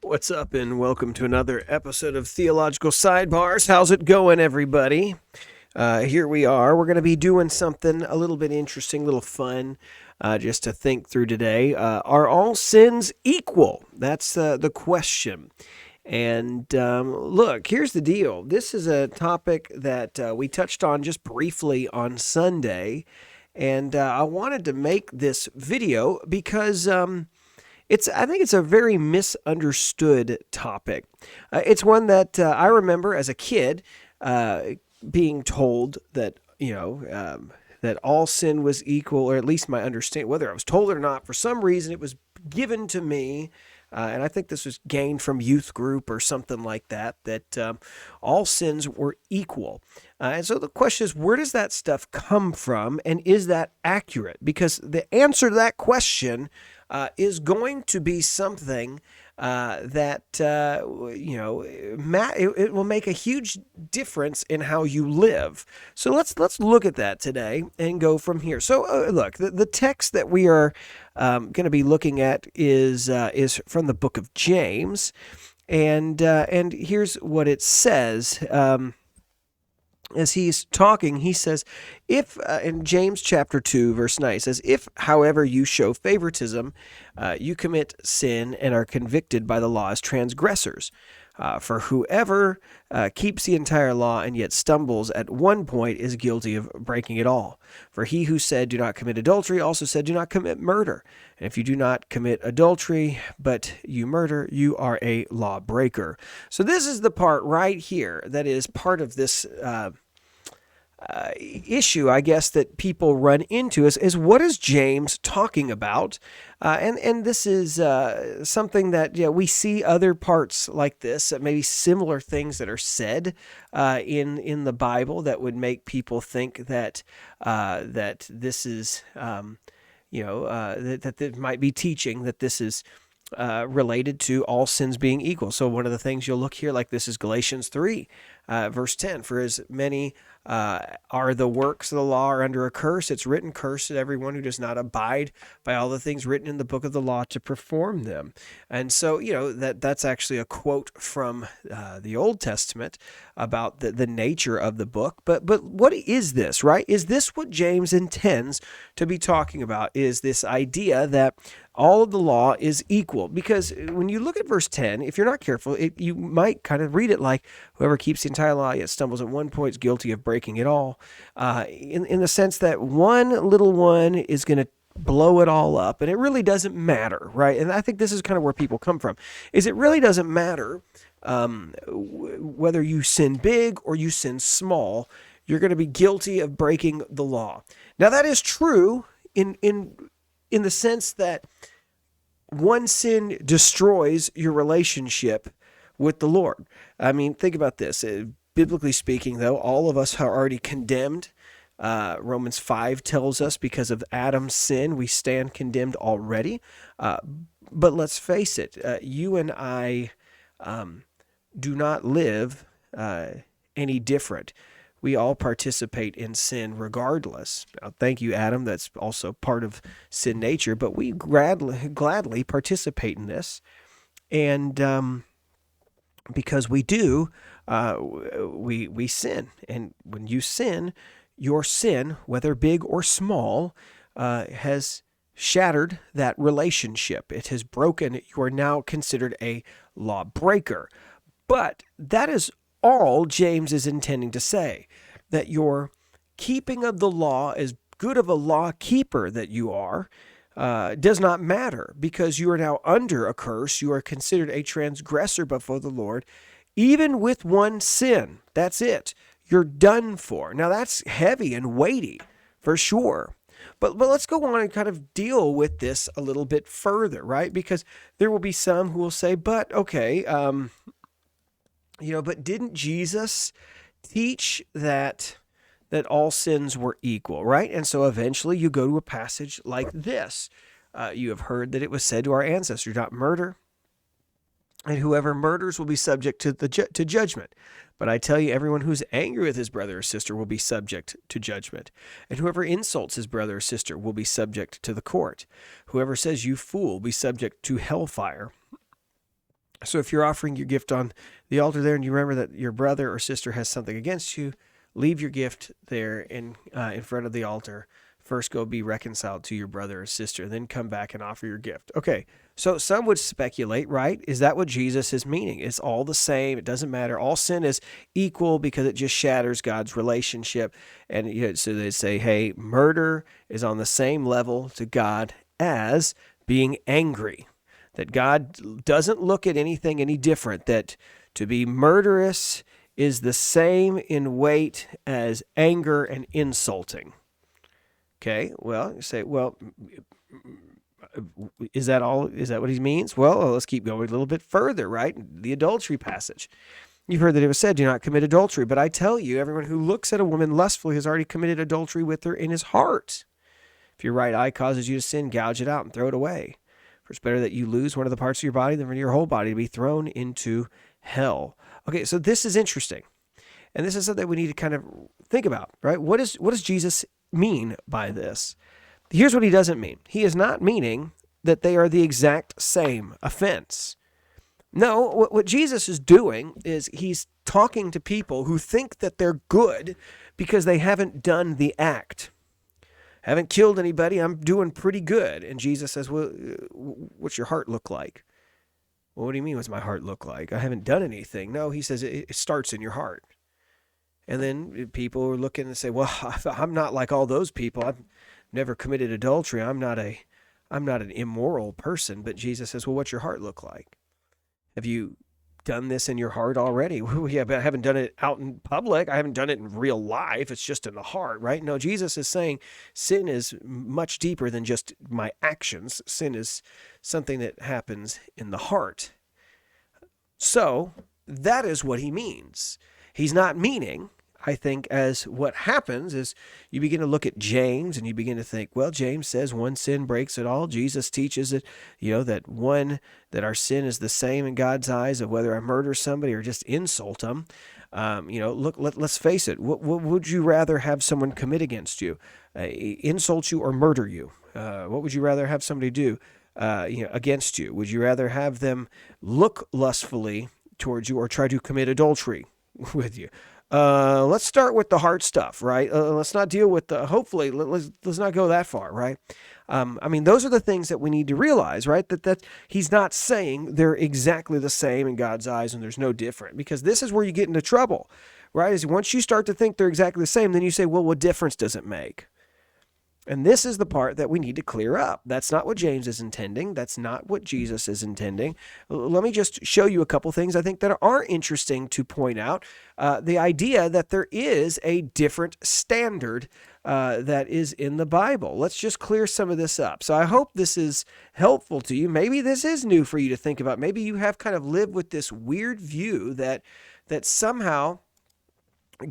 What's up, and welcome to another episode of Theological Sidebars. How's it going, everybody? Here we are. We're going to be doing something a little bit interesting, a little fun, just to think through today. Are all sins equal? That's the question. And look, here's the deal. This is a topic that we touched on just briefly on Sunday, and I wanted to make this video because I think it's a very misunderstood topic. It's one that I remember as a kid being told that that all sin was equal, or at least my understanding, whether I was told it or not, for some reason it was given to me. And I think this was gained from youth group or something like that, that all sins were equal. And so the question is, where does that stuff come from, and is that accurate? Because the answer to that question is going to be something that it will make a huge difference in how you live. So let's look at that today and go from here. So look, the text that we are going to be looking at is from the book of James, and here's what it says. As he's talking, he says, if, in James chapter 2, verse 9, he says, if, however, you show favoritism, you commit sin and are convicted by the law as transgressors. For whoever keeps the entire law and yet stumbles at one point is guilty of breaking it all. For he who said, do not commit adultery, also said, do not commit murder. And if you do not commit adultery, but you murder, you are a lawbreaker. So this is the part right here that is part of this issue, I guess, that people run into is what is James talking about? And this is something that we see other parts like this, maybe similar things that are said in the Bible that would make people think that that this is that might be teaching that this is related to all sins being equal. So one of the things you'll look here, like this is Galatians 3, verse 10. For as many are the works of the law are under a curse, it's written, cursed is everyone who does not abide by all the things written in the book of the law to perform them. And so, that's actually a quote from the Old Testament about the nature of the book. But what is this, right? Is this what James intends to be talking about? Is this idea that all of the law is equal? Because when you look at verse 10, if you're not careful, you might kind of read it like whoever keeps the entire law yet stumbles at one point is guilty of breaking it all, in the sense that one little one is going to blow it all up, and it really doesn't matter, right? And I think this is kind of where people come from, is it really doesn't matter whether you sin big or you sin small, you're going to be guilty of breaking the law. Now that is true in the sense that one sin destroys your relationship with the Lord. I mean, think about this. Biblically speaking, though, all of us are already condemned. Romans 5 tells us because of Adam's sin, we stand condemned already. But let's face it, you and I do not live any different. We all participate in sin regardless. Now, thank you, Adam. That's also part of sin nature, but we gladly participate in this. And because we do, we sin. And when you sin, your sin, whether big or small, has shattered that relationship. It has broken. You are now considered a lawbreaker. But that is all James is intending to say, that your keeping of the law, as good of a law keeper that you are, does not matter, because you are now under a curse. You are considered a transgressor before the Lord, even with one sin. That's it. You're done for. Now that's heavy and weighty for sure. But let's go on and kind of deal with this a little bit further, right? Because there will be some who will say, but okay, but didn't Jesus teach that all sins were equal, right? And so eventually you go to a passage like this. You have heard that it was said to our ancestors, do not murder, and whoever murders will be subject to judgment. But I tell you, everyone who's angry with his brother or sister will be subject to judgment. And whoever insults his brother or sister will be subject to the court. Whoever says, you fool, will be subject to hellfire. So if you're offering your gift on the altar there and you remember that your brother or sister has something against you, leave your gift there in front of the altar. First go be reconciled to your brother or sister, then come back and offer your gift. Okay, so some would speculate, right? Is that what Jesus is meaning? It's all the same. It doesn't matter. All sin is equal because it just shatters God's relationship. And so they say, hey, murder is on the same level to God as being angry. That God doesn't look at anything any different, that to be murderous is the same in weight as anger and insulting. Okay, well, you say, well, is that all? Is that what he means? Well, let's keep going a little bit further, right? The adultery passage. You've heard that it was said, do not commit adultery. But I tell you, everyone who looks at a woman lustfully has already committed adultery with her in his heart. If your right eye causes you to sin, gouge it out and throw it away. For it's better that you lose one of the parts of your body than for your whole body to be thrown into hell. Okay, so this is interesting. And this is something we need to kind of think about, right? What does Jesus mean by this? Here's what he doesn't mean. He is not meaning that they are the exact same offense. No, what Jesus is doing is he's talking to people who think that they're good because they haven't done the act. Haven't killed anybody, I'm doing pretty good. And Jesus says, well, what's your heart look like? Well, what do you mean, what's my heart look like? I haven't done anything. No, he says it starts in your heart. And then people are looking and say, well, I'm not like all those people. I've never committed adultery. I'm not an immoral person. But Jesus says, well, what's your heart look like? Have you done this in your heart already? Well, yeah, but I haven't done it out in public. I haven't done it in real life. It's just in the heart, right? No, Jesus is saying sin is much deeper than just my actions. Sin is something that happens in the heart. So that is what he means. He's not meaning, I think, as what happens is you begin to look at James and you begin to think, well, James says one sin breaks it all. Jesus teaches that, that our sin is the same in God's eyes of whether I murder somebody or just insult them. Let's face it. What would you rather have someone commit against you? Insult you or murder you? What would you rather have somebody do against you? Would you rather have them look lustfully towards you or try to commit adultery with you? Let's start with the hard stuff, right? Let's not deal with hopefully, let's not go that far, right? Those are the things that we need to realize, right? That he's not saying they're exactly the same in God's eyes and there's no different, because this is where you get into trouble, right? Is once you start to think they're exactly the same, then you say, well, what difference does it make? And this is the part that we need to clear up. That's not what James is intending. That's not what Jesus is intending. Let me just show you a couple things I think that are interesting to point out. The idea that there is a different standard that is in the Bible. Let's just clear some of this up. So I hope this is helpful to you. Maybe this is new for you to think about. Maybe you have kind of lived with this weird view that somehow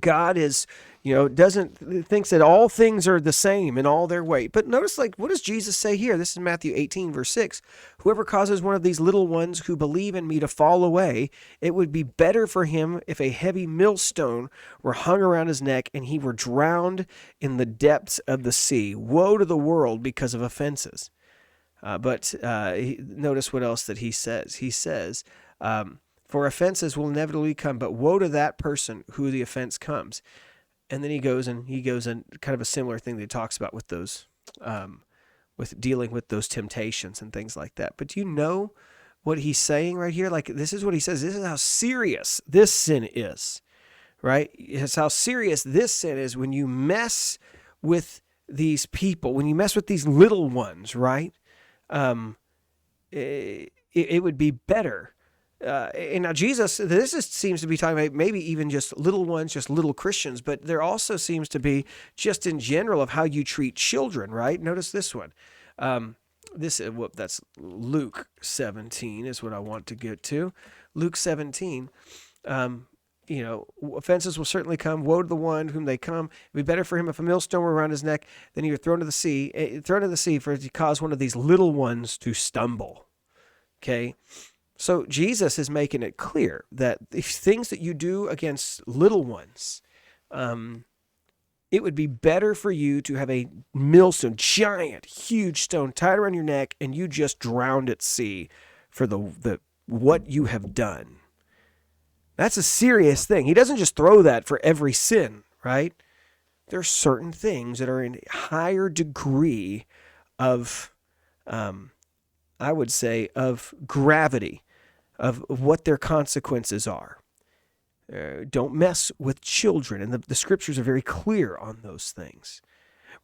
God is, thinks that all things are the same in all their weight. But notice, what does Jesus say here? This is Matthew 18, verse 6. Whoever causes one of these little ones who believe in me to fall away, it would be better for him if a heavy millstone were hung around his neck and he were drowned in the depths of the sea. Woe to the world because of offenses. But notice what else that he says. He says, for offenses will inevitably come, but woe to that person who the offense comes. And then he goes and kind of a similar thing that he talks about with those, with dealing with those temptations and things like that. But do you know what he's saying right here? This is what he says. This is how serious this sin is, right? It's how serious this sin is when you mess with these people, when you mess with these little ones, right? It would be better. And now Jesus, seems to be talking about maybe even just little ones, just little Christians, but there also seems to be just in general of how you treat children, right? Notice this one. That's Luke 17 is what I want to get to. Luke 17, offenses will certainly come. Woe to the one whom they come. It would be better for him if a millstone were around his neck than he were thrown into the sea for to cause one of these little ones to stumble. Okay. So Jesus is making it clear that the things that you do against little ones, it would be better for you to have a millstone, giant, huge stone tied around your neck, and you just drowned at sea for the what you have done. That's a serious thing. He doesn't just throw that for every sin, right? There are certain things that are in a higher degree of, I would say, of gravity, of what their consequences are. Don't mess with children. And the scriptures are very clear on those things.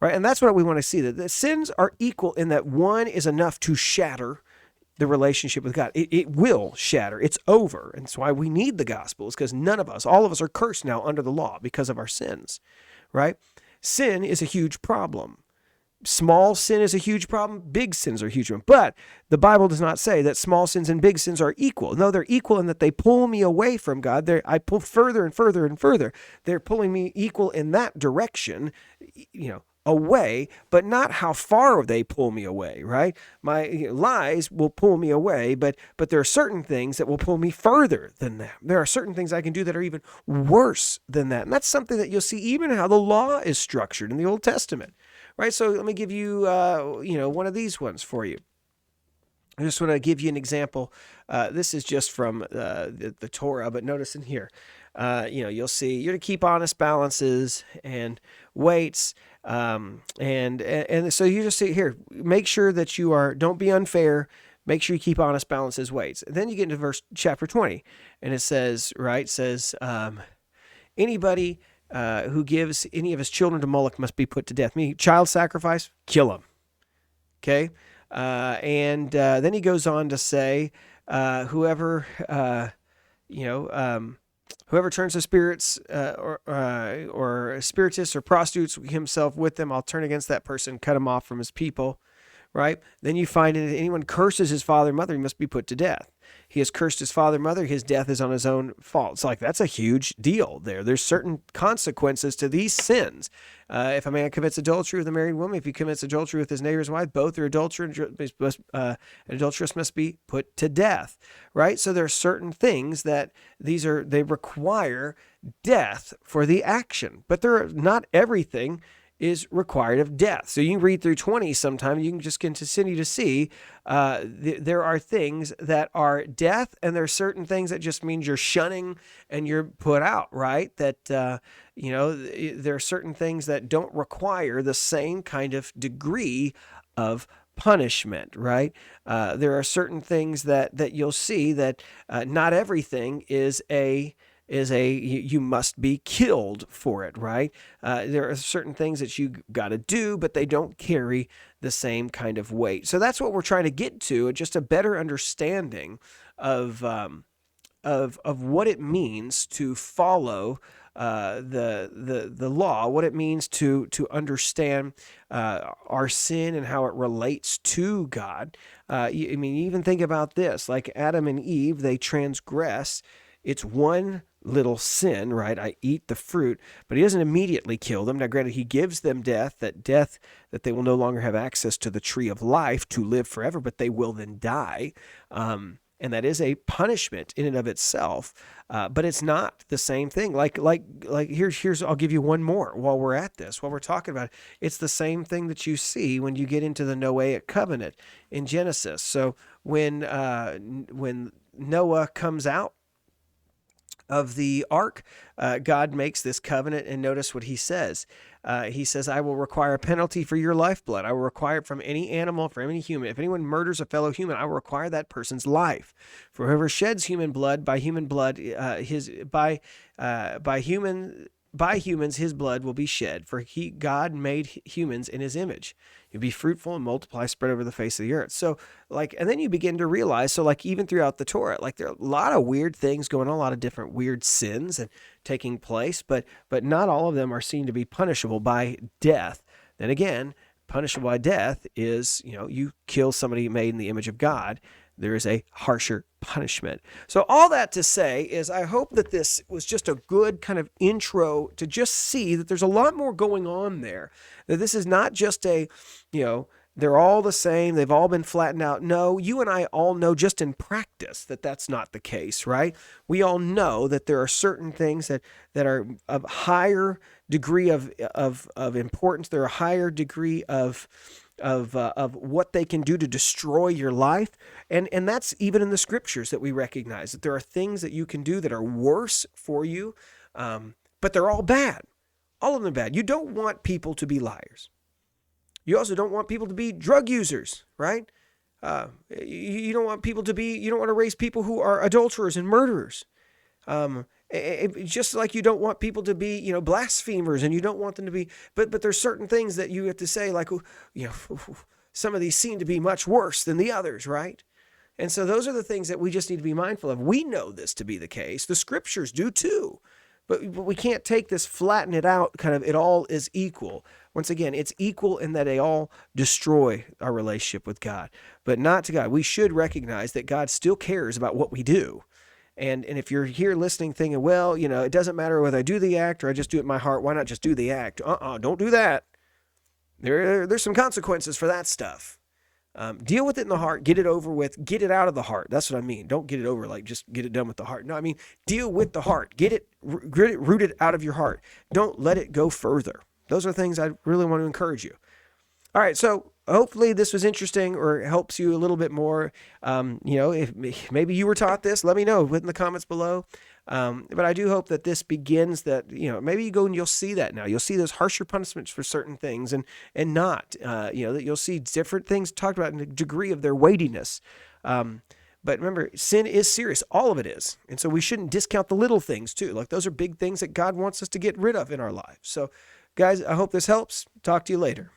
Right? And that's what we want to see, that the sins are equal in that one is enough to shatter the relationship with God. It will shatter. It's over. And that's why we need the gospel, is because none of us, all of us are cursed now under the law because of our sins, right? Sin is a huge problem. Small sin is a huge problem. Big sins are a huge problem. But the Bible does not say that small sins and big sins are equal. No, they're equal in that they pull me away from God. I pull further and further and further. They're pulling me equal in that direction, away, but not how far they pull me away, right? My lies will pull me away, but there are certain things that will pull me further than that. There are certain things I can do that are even worse than that. And that's something that you'll see even how the law is structured in the Old Testament, right? So let me give you, one of these ones for you. I just want to give you an example. This is just from the Torah, but notice in here, you'll see you're to keep honest balances and weights. And so you just see here, make sure that don't be unfair. Make sure you keep honest balances, weights. And then you get into chapter 20, and it says, anybody who gives any of his children to Moloch must be put to death. Meaning child sacrifice, kill him. Okay. And then he goes on to say, whoever turns to spirits or spiritists or prostitutes himself with them, I'll turn against that person, cut him off from his people, right? Then you find that if anyone curses his father and mother, he must be put to death. He has cursed his father and mother, his death is on his own fault. It's like, that's a huge deal there. There's certain consequences to these sins. If a man commits adultery with a married woman, if he commits adultery with his neighbor's wife, both are adulterers. An adulteress must be put to death, right? So there are certain things that they require death for the action, but not everything is required of death. So you can read through 20 sometime, you can just continue to see there are things that are death, and there are certain things that just means you're shunning and you're put out, right? That, there are certain things that don't require the same kind of degree of punishment, right? There are certain things that you'll see that not everything is you must be killed for it, right? There are certain things that you got to do, but they don't carry the same kind of weight. So that's what we're trying to get to, just a better understanding of what it means to follow the law, what it means to understand our sin and how it relates to God. Even think about this, like Adam and Eve, they transgress. It's one little sin, right? I eat the fruit, but he doesn't immediately kill them. Now, granted, he gives them death that they will no longer have access to the tree of life to live forever, but they will then die. And that is a punishment in and of itself. But it's not the same thing. Like here's I'll give you one more while we're at this, while we're talking about it. It's the same thing that you see when you get into the Noahic covenant in Genesis. So when Noah comes out of the ark, God makes this covenant, and notice what he says. He says, I will require a penalty for your lifeblood. I will require it from any animal, from any human. If anyone murders a fellow human, I will require that person's life. For whoever sheds human blood, by humans his blood will be shed. For God made humans in his image. You be fruitful and multiply, spread over the face of the earth. So, and then you begin to realize, even throughout the Torah, there are a lot of weird things going on, a lot of different weird sins and taking place, but not all of them are seen to be punishable by death. Then again, punishable by death is, you kill somebody made in the image of God. There is a harsher punishment. So all that to say is, I hope that this was just a good kind of intro to just see that there's a lot more going on there. That this is not just they're all the same, they've all been flattened out. No, you and I all know just in practice that that's not the case, right? We all know that there are certain things that are of higher degree of importance. There are a higher degree of of what they can do to destroy your life. And that's even in the scriptures that we recognize that there are things that you can do that are worse for you, but they're all bad. All of them bad. You don't want people to be liars. You also don't want people to be drug users, right? You don't want people to be, you don't want to raise people who are adulterers and murderers. Just like you don't want people to be, blasphemers, and you don't want them to be, but there's certain things that you have to say, like, some of these seem to be much worse than the others, right? And so those are the things that we just need to be mindful of. We know this to be the case. The scriptures do too. But we can't take this, flatten it out, kind of it all is equal. Once again, it's equal in that they all destroy our relationship with God, but not to God. We should recognize that God still cares about what we do. And if you're here listening thinking, well, it doesn't matter whether I do the act or I just do it in my heart, why not just do the act? Don't do that. There's some consequences for that stuff. Deal with it in the heart, get it over with, get it out of the heart. That's what I mean. Don't get it over, like just get it done with the heart. No, I mean, deal with the heart. Get it rooted out of your heart. Don't let it go further. Those are things I really want to encourage you. All right, so hopefully this was interesting or helps you a little bit more. If maybe you were taught this, let me know. Put in the comments below. But I do hope that this begins that, maybe you go and you'll see that now. You'll see those harsher punishments for certain things and not, that you'll see different things talked about in the degree of their weightiness. But remember, sin is serious. All of it is. And so we shouldn't discount the little things too. Like those are big things that God wants us to get rid of in our lives. So guys, I hope this helps. Talk to you later.